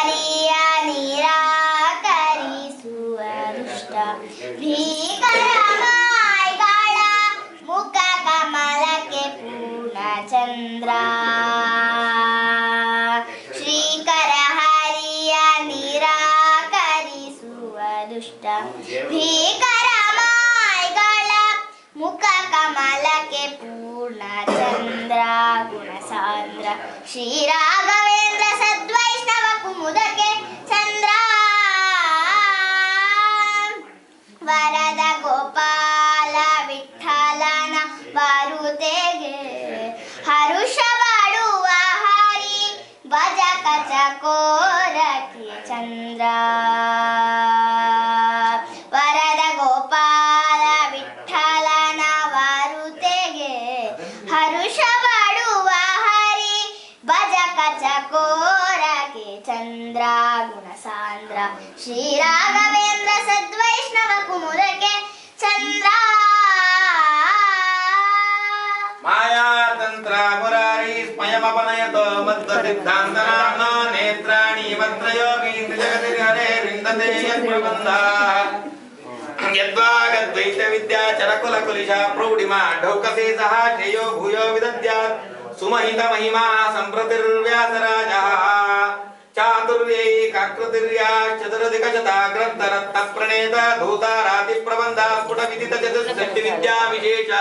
ಹರಿಯ ನಿರಾಕರಿಸುವ ದುಷ್ಟ ಭೀಕರ ಮಾಯಗಳ ಮುಖ ಕಮಲಕ್ಕೆ ಪೂರ್ಣ ಚಂದ್ರ ಶ್ರೀಕರ ಹರಿಯ ನಿರಾಕರಿಸುವ ದುಷ್ಟ ಭೀಕರ ಮಾಯಗಳ ಮುಖ ಕಮಲಕ್ಕೆ ಪೂರ್ಣ ಚಂದ್ರ ಗುಣಸಾಂದ್ರ ಶ್ರೀ ರಾಘವೇಂದ್ರ ಸದ್ವೈಷ್ಣವ ಕುಮುದಕ್ಕೆ ಚಂದ್ರ ವರದ ಗೋಪಾಲ ವಿಠಲನ ಬರುತೆಗೆ ಹರುಷ ಬಡುವ ಹರಿ ಭಜ ಕಚ ಕೋರಕ್ಕೆ ಚಂದ್ರ ವರದ ಗೋಪಾಲ ವಿಠಲನ ಬರುತೆಗೆ ಹರುಷ ಬಡುವ ಹರಿ ಭಜ ಕಚ ಕೋರಕ್ಕೆ ಚಂದ್ರ ಗುಣಸಾಂದ್ರ ಶ್ರೀ ರಾಘವೇಂದ್ರ ಸದ್ವೈಷ್ಣವ ಕುಮುದಕ್ಕೆ ಚಂದ್ರ ಮಾಯಾತಂತ್ರ ಮುರಾರಿ ಸ್ಮಯಮಪನಯತೋ ಮದ್ದ ಸಿದ್ಧಾಂತನಾಮ ನೇತ್ರಾಣಿ ಮತ್ರಯೋಗೀಂದ್ರ ಜಗತಿ ಹರೇ ವಿಂದತೆ ಯತ್ಪ್ರಬಂಧ ಯದ್ವಾಗದ್ವೈತ ವಿದ್ಯಾ ಚರಕುಲ ಕುಲಿಶ ಪ್ರೌಢಿಮಾ ಢೌಕಸೇ ಸಹ ಶ್ರೇಯೋ ಭೂಯೋ ವಿದದ್ಯಾತ್ ಸುಮಹಿತ ಮಹಿಮಾ ಸಂಪ್ರತಿರ್ವ್ಯಾಸರಾಜಃ ಚಾತುರ್ಯೈ ಕಾಕೃತಿರ್ಯಾ ಚತುರಧಿಕಶತಾ ಗ್ರಂಥರತ್ನ ಪ್ರಣೇತ ಧೂತಾರಾತಿ ಪ್ರಬಂಧ ಸ್ಫುಟ ವಿದಿತ ಚತುಷ್ಷಷ್ಟಿ ವಿದ್ಯಾ ವಿಶೇಷ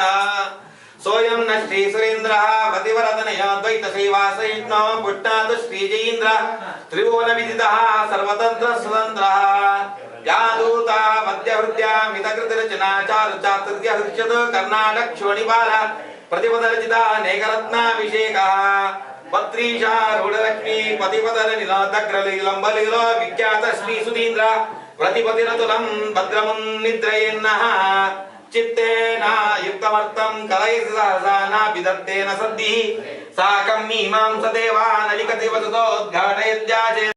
सोयम न श्री सुरेंद्र पतिवरतनय द्वैत श्रीवासयज्ञ पुष्णात श्री जयेन्द्र त्रिभुवन विदितः सर्वतंत्र स्वतंत्र यादूता मध्यहृद्या मितकृतिरचना चारु चातुर्य हृच्यत कर्नाटक क्षोणिपाल प्रतिपदरचिता अनेकरत्नाभिषेकः पत्रीशा रूढलक्ष्मी पतिपदर निलग्रलीलंबलीलो विख्यात श्री सुधीन्द्र प्रतिपतिरतुलं भद्रमुन्निद्रयेन्नः चित्तेन युक्तमर्थं कलयसि सहसा विदत्तेन सद्भिः साकं मीमांसदेवा नलिकति वसुतोद्घाटयत्याचे